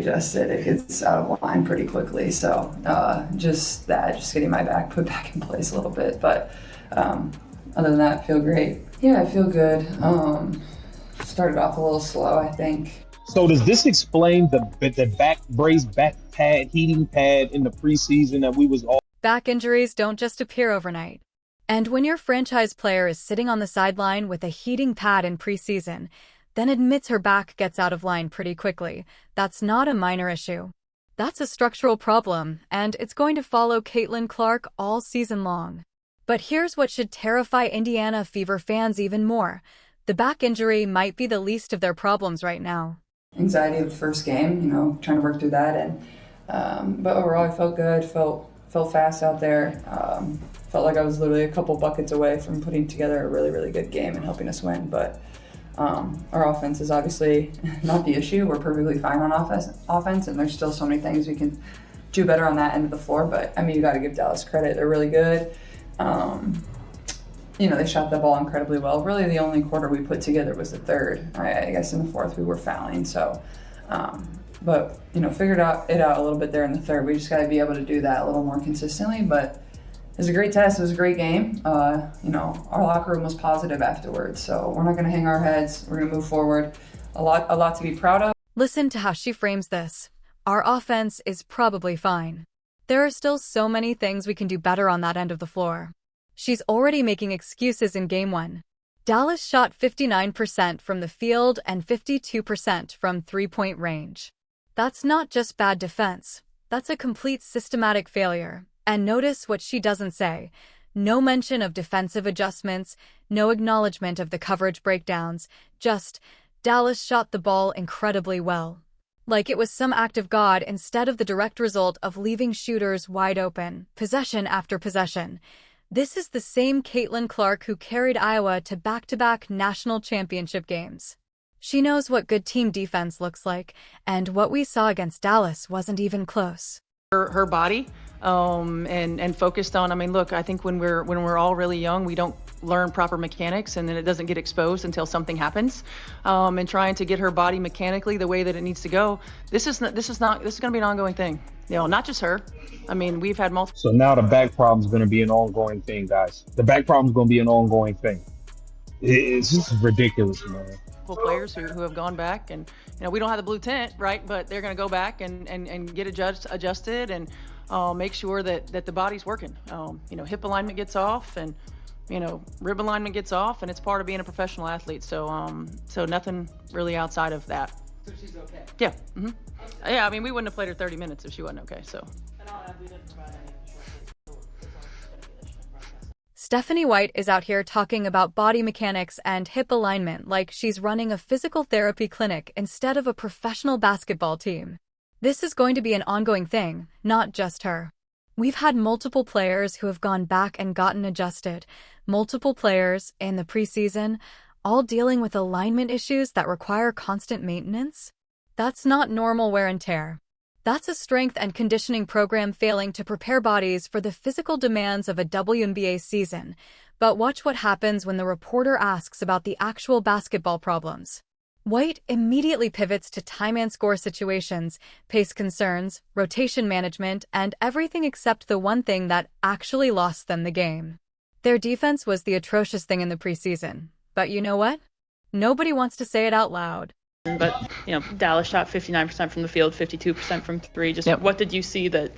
adjusted, it gets out of line pretty quickly. So just getting my back put back in place a little bit. But other than that, I feel great. Yeah, I feel good. Started off a little slow, I think. So does this explain the back brace, back pad, heating pad in the preseason that we was all? Back injuries don't just appear overnight. And when your franchise player is sitting on the sideline with a heating pad in preseason, then admits her back gets out of line pretty quickly, that's not a minor issue. That's a structural problem, and it's going to follow Caitlin Clark all season long. But here's what should terrify Indiana Fever fans even more. The back injury might be the least of their problems right now. Anxiety of the first game, trying to work through that, and but overall I felt good, felt fast out there, felt like I was literally a couple buckets away from putting together a really, really good game and helping us win. But our offense is obviously not the issue. We're perfectly fine on offense, and there's still so many things we can do better on that end of the floor. But I mean, you got to give Dallas credit; they're really good. They shot the ball incredibly well. Really, the only quarter we put together was the third. I guess in the fourth we were fouling. So, but figured it out a little bit there in the third. We just got to be able to do that a little more consistently. But it was a great test. It was a great game. Our locker room was positive afterwards. So we're not going to hang our heads. We're going to move forward. A lot to be proud of. Listen to how she frames this. Our offense is probably fine. There are still so many things we can do better on that end of the floor. She's already making excuses in Game 1. Dallas shot 59% from the field and 52% from three-point range. That's not just bad defense. That's a complete systematic failure. And notice what she doesn't say. No mention of defensive adjustments, no acknowledgement of the coverage breakdowns, just Dallas shot the ball incredibly well. Like it was some act of God instead of the direct result of leaving shooters wide open, possession after possession. This is the same Caitlin Clark who carried Iowa to back-to-back national championship games. She knows what good team defense looks like, and what we saw against Dallas wasn't even close. Her body, and focused on. I mean, look, I think when we're all really young, we don't learn proper mechanics, and then it doesn't get exposed until something happens. And trying to get her body mechanically the way that it needs to go. This is going to be an ongoing thing. Not just her. I mean, we've had multiple. So now the back problem is going to be an ongoing thing, guys. The back problem is going to be an ongoing thing. It's just ridiculous, man. Players who have gone back, and we don't have the blue tent, right? But they're going to go back and get adjusted and make sure that the body's working. Hip alignment gets off, and rib alignment gets off, and it's part of being a professional athlete. So nothing really outside of that. So she's okay. Yeah. Mm-hmm. Yeah. I mean, we wouldn't have played her 30 minutes if she wasn't okay. So. Stephanie White is out here talking about body mechanics and hip alignment like she's running a physical therapy clinic instead of a professional basketball team. This is going to be an ongoing thing, not just her. We've had multiple players who have gone back and gotten adjusted, multiple players in the preseason, all dealing with alignment issues that require constant maintenance. That's not normal wear and tear. That's a strength and conditioning program failing to prepare bodies for the physical demands of a WNBA season. But watch what happens when the reporter asks about the actual basketball problems. White immediately pivots to time and score situations, pace concerns, rotation management, and everything except the one thing that actually lost them the game. Their defense was the atrocious thing in the preseason. But you know what? Nobody wants to say it out loud. But, Dallas shot 59% from the field, 52% from three. What did you see that?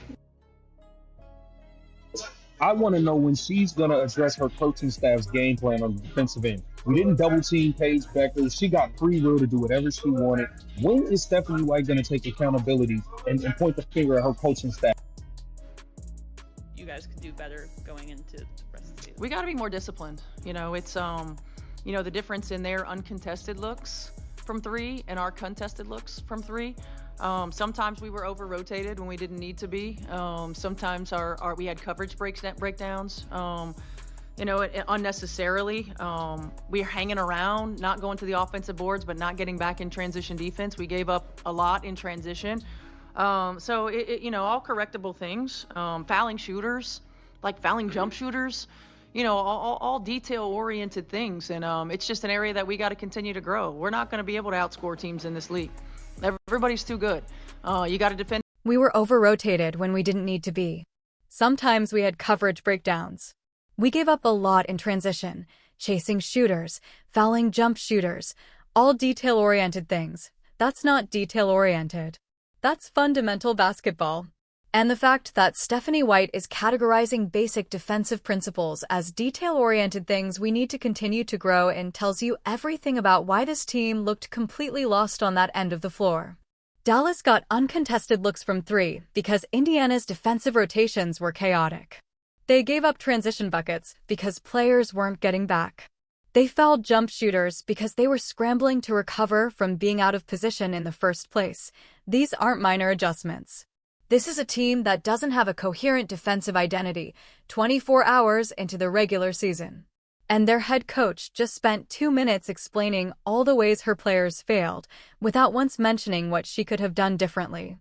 I want to know when she's going to address her coaching staff's game plan on the defensive end. We didn't double team Paige Becker. She got free will to do whatever she wanted. When is Stephanie White going to take accountability and point the finger at her coaching staff? You guys could do better going into the rest of the season. We got to be more disciplined. It's the difference in their uncontested looks from three and our contested looks from three. Sometimes we were over-rotated when we didn't need to be. Sometimes we had coverage breakdowns, unnecessarily. We're hanging around, not going to the offensive boards, but not getting back in transition defense. We gave up a lot in transition. All correctable things. Fouling shooters, like fouling jump shooters. All detail-oriented things, and it's just an area that we got to continue to grow. We're not going to be able to outscore teams in this league. Everybody's too good. You got to defend. We were over-rotated when we didn't need to be. Sometimes we had coverage breakdowns. We gave up a lot in transition, chasing shooters, fouling jump shooters, all detail-oriented things. That's not detail-oriented. That's fundamental basketball. And the fact that Stephanie White is categorizing basic defensive principles as detail-oriented things we need to continue to grow in tells you everything about why this team looked completely lost on that end of the floor. Dallas got uncontested looks from three because Indiana's defensive rotations were chaotic. They gave up transition buckets because players weren't getting back. They fouled jump shooters because they were scrambling to recover from being out of position in the first place. These aren't minor adjustments. This is a team that doesn't have a coherent defensive identity 24 hours into the regular season. And their head coach just spent 2 minutes explaining all the ways her players failed, without once mentioning what she could have done differently.